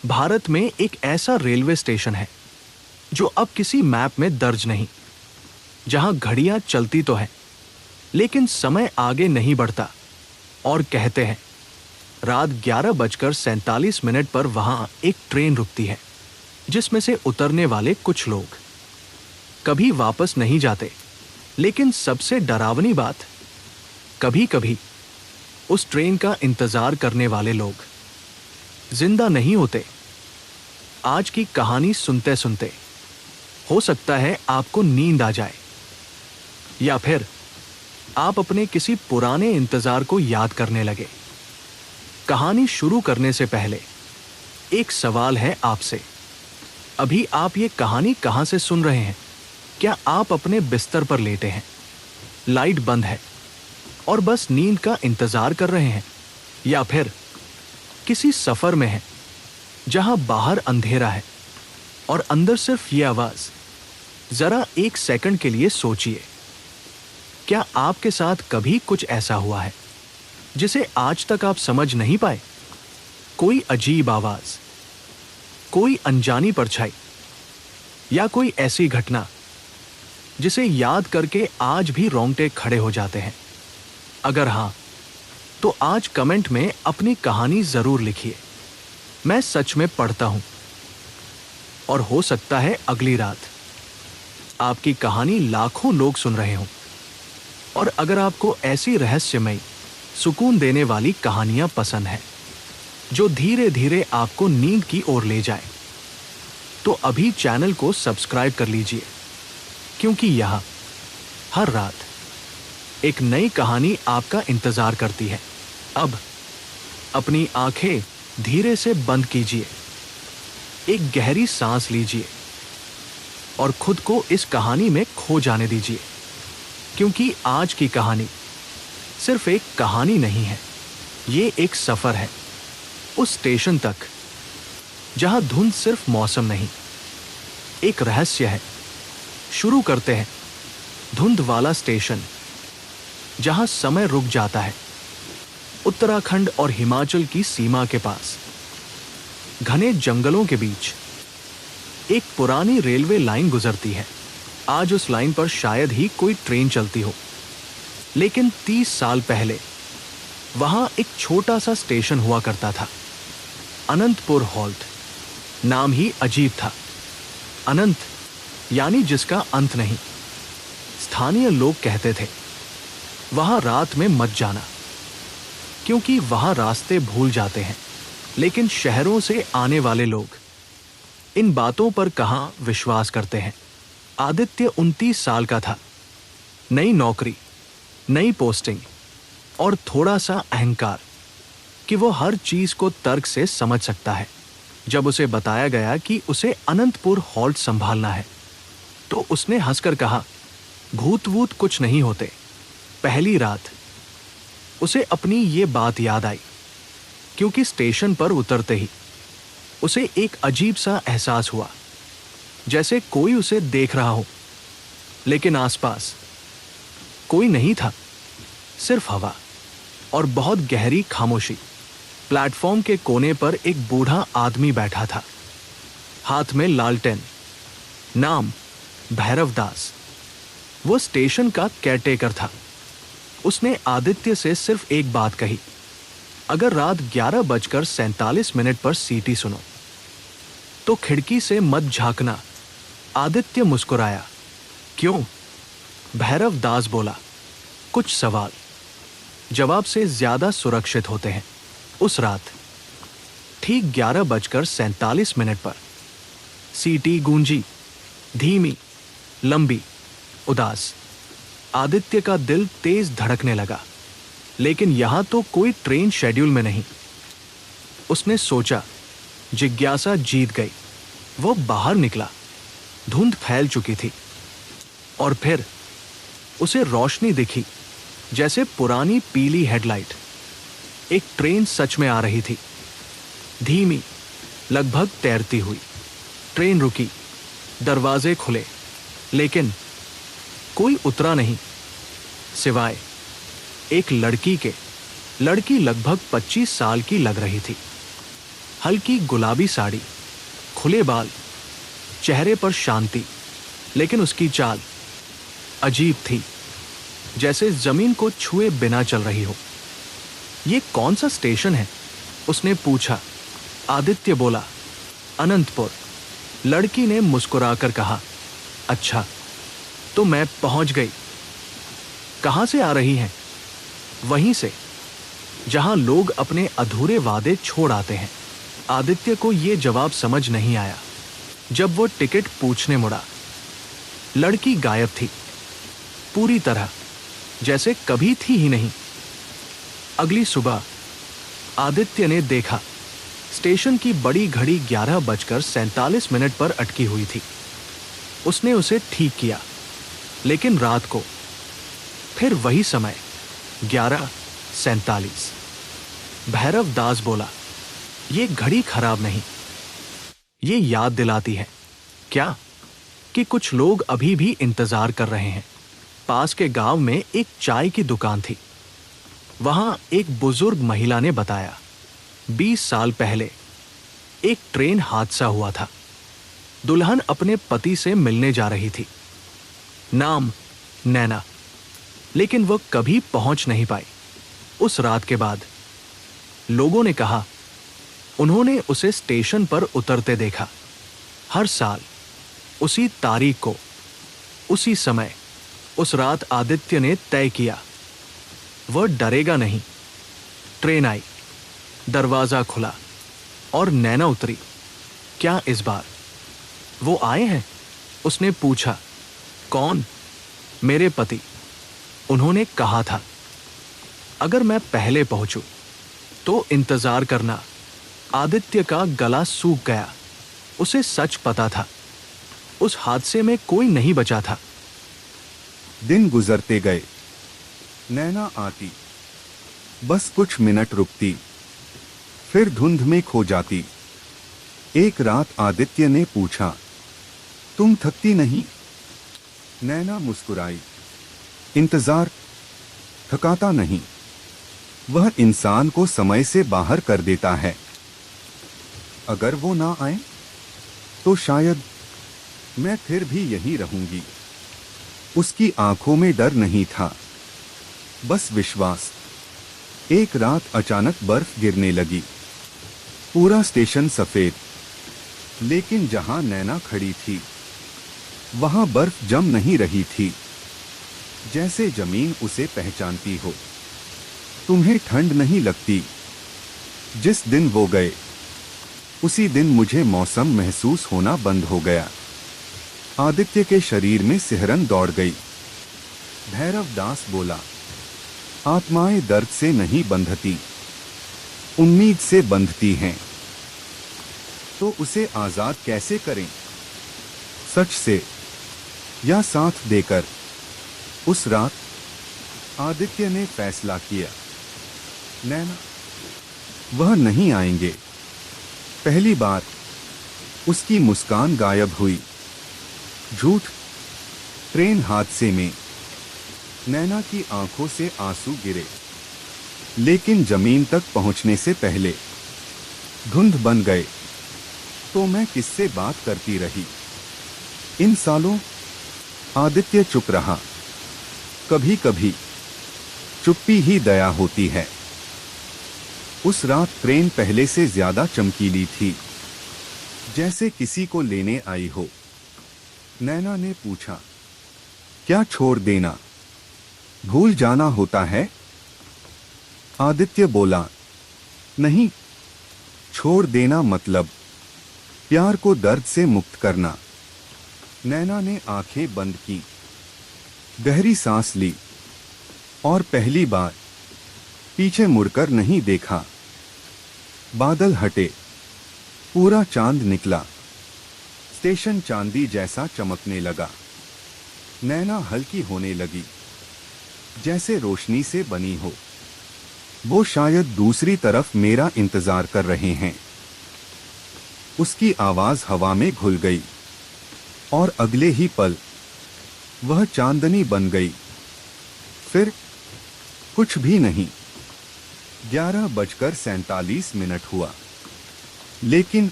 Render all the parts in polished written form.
भारत में एक ऐसा रेलवे स्टेशन है जो अब किसी मैप में दर्ज नहीं, जहां घड़ियां चलती तो हैं, लेकिन समय आगे नहीं बढ़ता। और कहते हैं रात 11:47 पर वहां एक ट्रेन रुकती है, जिसमें से उतरने वाले कुछ लोग कभी वापस नहीं जाते। लेकिन सबसे डरावनी बात, कभी कभी उस ट्रेन का इंतजार करने वाले लोग जिंदा नहीं होते। आज की कहानी सुनते सुनते हो सकता है आपको नींद आ जाए, या फिर आप अपने किसी पुराने इंतजार को याद करने लगे। कहानी शुरू करने से पहले एक सवाल है आपसे। अभी आप ये कहानी कहां से सुन रहे हैं? क्या आप अपने बिस्तर पर लेटे हैं, लाइट बंद है और बस नींद का इंतजार कर रहे हैं, या फिर किसी सफर में हैं जहां बाहर अंधेरा है और अंदर सिर्फ ये आवाज? जरा एक सेकंड के लिए सोचिए, क्या आपके साथ कभी कुछ ऐसा हुआ है जिसे आज तक आप समझ नहीं पाए? कोई अजीब आवाज, कोई अनजानी परछाई, या कोई ऐसी घटना जिसे याद करके आज भी रोंगटे खड़े हो जाते हैं? अगर हां, तो आज कमेंट में अपनी कहानी जरूर लिखिए। मैं सच में पढ़ता हूं, और हो सकता है अगली रात आपकी कहानी लाखों लोग सुन रहे हों। और अगर आपको ऐसी रहस्यमयी, सुकून देने वाली कहानियां पसंद हैं जो धीरे धीरे आपको नींद की ओर ले जाए, तो अभी चैनल को सब्सक्राइब कर लीजिए, क्योंकि यहां हर रात एक नई कहानी आपका इंतजार करती है। अब अपनी आंखें धीरे से बंद कीजिए, एक गहरी सांस लीजिए और खुद को इस कहानी में खो जाने दीजिए, क्योंकि आज की कहानी सिर्फ एक कहानी नहीं है, ये एक सफर है उस स्टेशन तक जहां धुंध सिर्फ मौसम नहीं, एक रहस्य है। शुरू करते हैं धुंध वाला स्टेशन, जहां समय रुक जाता है। उत्तराखंड और हिमाचल की सीमा के पास घने जंगलों के बीच एक पुरानी रेलवे लाइन गुजरती है। आज उस लाइन पर शायद ही कोई ट्रेन चलती हो, लेकिन 30 साल पहले वहां एक छोटा सा स्टेशन हुआ करता था, अनंतपुर हॉल्ट। नाम ही अजीब था, अनंत यानी जिसका अंत नहीं। स्थानीय लोग कहते थे वहां रात में मत जाना, क्योंकि वहां रास्ते भूल जाते हैं। लेकिन शहरों से आने वाले लोग इन बातों पर कहां विश्वास करते हैं। आदित्य 29 साल का था, नई नौकरी, नई पोस्टिंग और थोड़ा सा अहंकार कि वो हर चीज को तर्क से समझ सकता है। जब उसे बताया गया कि उसे अनंतपुर हॉल्ट संभालना है, तो उसने हंसकर कहा, भूत वूत कुछ नहीं होते। पहली रात उसे अपनी ये बात याद आई, क्योंकि स्टेशन पर उतरते ही उसे एक अजीब सा एहसास हुआ, जैसे कोई उसे देख रहा हो, लेकिन आसपास कोई नहीं था, सिर्फ हवा और बहुत गहरी खामोशी। प्लेटफॉर्म के कोने पर एक बूढ़ा आदमी बैठा था, हाथ में लालटेन, नाम भैरव दास। वो स्टेशन का केयरटेकर था। उसने आदित्य से सिर्फ एक बात कही, अगर रात 11:47 पर सीटी सुनो तो खिड़की से मत झांकना। आदित्य मुस्कुराया। क्यों? भैरव दास बोला, कुछ सवाल जवाब से ज्यादा सुरक्षित होते हैं। उस रात ठीक 11:47 पर सीटी गूंजी, धीमी, लंबी, उदास। आदित्य का दिल तेज धड़कने लगा, लेकिन यहां तो कोई ट्रेन शेड्यूल में नहीं। उसने सोचा, जिज्ञासा जीत गई। वो बाहर निकला। धुंध फैल चुकी थी और फिर उसे रोशनी दिखी, जैसे पुरानी पीली हेडलाइट। एक ट्रेन सच में आ रही थी, धीमी, लगभग तैरती हुई। ट्रेन रुकी, दरवाजे खुले, लेकिन कोई उतरा नहीं, सिवाय एक लड़की के। लड़की लगभग 25 साल की लग रही थी। हल्की गुलाबी साड़ी, खुले बाल, चेहरे पर शांति, लेकिन उसकी चाल अजीब थी, जैसे जमीन को छुए बिना चल रही हो। ये कौन सा स्टेशन है? उसने पूछा। आदित्य बोला, अनंतपुर। लड़की ने मुस्कुराकर कहा, अच्छा, तो मैं पहुंच गई। कहां से आ रही हैं? वहीं से, जहां लोग अपने अधूरे वादे छोड़ आते हैं। आदित्य को यह जवाब समझ नहीं आया। जब वो टिकट पूछने मुड़ा, लड़की गायब थी, पूरी तरह, जैसे कभी थी ही नहीं। अगली सुबह आदित्य ने देखा, स्टेशन की बड़ी घड़ी 11:47 पर अटकी हुई थी। उसने उसे ठीक किया, लेकिन रात को फिर वही समय, 11:47। भैरव दास बोला, ये घड़ी खराब नहीं, ये याद दिलाती है क्या कि कुछ लोग अभी भी इंतजार कर रहे हैं। पास के गांव में एक चाय की दुकान थी। वहां एक बुजुर्ग महिला ने बताया, 20 साल पहले एक ट्रेन हादसा हुआ था। दुल्हन अपने पति से मिलने जा रही थी, नाम नैना, लेकिन वह कभी पहुंच नहीं पाई। उस रात के बाद लोगों ने कहा, उन्होंने उसे स्टेशन पर उतरते देखा। हर साल उसी तारीख को, उसी समय, उस रात आदित्य ने तय किया, वह डरेगा नहीं। ट्रेन आई, दरवाजा खुला और नैना उतरी। क्या इस बार वो आए हैं? उसने पूछा। कौन? मेरे पति। उन्होंने कहा था, अगर मैं पहले पहुंचूं तो इंतजार करना। आदित्य का गला सूख गया। उसे सच पता था, उस हादसे में कोई नहीं बचा था। दिन गुजरते गए। नैना आती, बस कुछ मिनट रुकती, फिर धुंध में खो जाती। एक रात आदित्य ने पूछा, तुम थकती नहीं? नैना मुस्कुराई, इंतजार थकाता नहीं, वह इंसान को समय से बाहर कर देता है। अगर वो ना आए तो शायद मैं फिर भी यहीं रहूंगी। उसकी आंखों में डर नहीं था, बस विश्वास। एक रात अचानक बर्फ गिरने लगी। पूरा स्टेशन सफेद, लेकिन जहां नैना खड़ी थी वहां बर्फ जम नहीं रही थी, जैसे जमीन उसे पहचानती हो। तुम्हें ठंड नहीं लगती? जिस दिन वो गए उसी दिन मुझे मौसम महसूस होना बंद हो गया। आदित्य के शरीर में सिहरन दौड़ गई। भैरव दास बोला, आत्माएं दर्द से नहीं बंधती, उम्मीद से बंधती हैं। तो उसे आजाद कैसे करें? सच से या साथ देकर? उस रात आदित्य ने फैसला किया, नैना, वह नहीं आएंगे। पहली बार उसकी मुस्कान गायब हुई। झूठ। ट्रेन हादसे में नैना की आंखों से आंसू गिरे, लेकिन जमीन तक पहुंचने से पहले धुंध बन गए। तो मैं किससे बात करती रही इन सालों? आदित्य चुप रहा। कभी कभी चुप्पी ही दया होती है। उस रात ट्रेन पहले से ज्यादा चमकीली थी, जैसे किसी को लेने आई हो। नैना ने पूछा, क्या छोड़ देना, भूल जाना होता है? आदित्य बोला, नहीं, छोड़ देना मतलब प्यार को दर्द से मुक्त करना। नैना ने आंखें बंद की, गहरी सांस ली और पहली बार पीछे मुड़कर नहीं देखा। बादल हटे, पूरा चांद निकला। स्टेशन चांदी जैसा चमकने लगा। नैना हल्की होने लगी, जैसे रोशनी से बनी हो। वो शायद दूसरी तरफ मेरा इंतजार कर रहे हैं। उसकी आवाज हवा में घुल गई और अगले ही पल वह चांदनी बन गई। फिर कुछ भी नहीं। 11:47 हुआ। लेकिन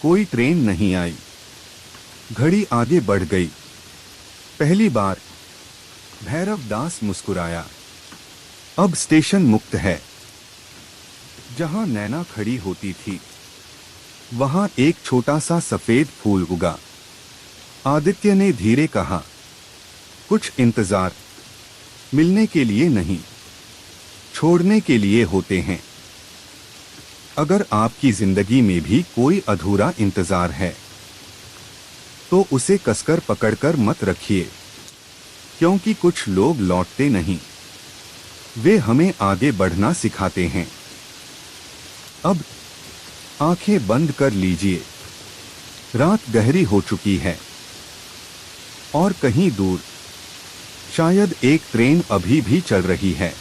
कोई ट्रेन नहीं आई। घड़ी आगे बढ़ गई। पहली बार भैरव दास मुस्कुराया। अब स्टेशन मुक्त है। जहां नैना खड़ी होती थी वहां एक छोटा सा सफेद फूल उगा। आदित्य ने धीरे कहा, कुछ इंतजार मिलने के लिए नहीं, छोड़ने के लिए होते हैं। अगर आपकी जिंदगी में भी कोई अधूरा इंतजार है तो उसे कसकर पकड़कर मत रखिए, क्योंकि कुछ लोग लौटते नहीं, वे हमें आगे बढ़ना सिखाते हैं। अब आंखें बंद कर लीजिए। रात गहरी हो चुकी है और कहीं दूर शायद एक ट्रेन अभी भी चल रही है।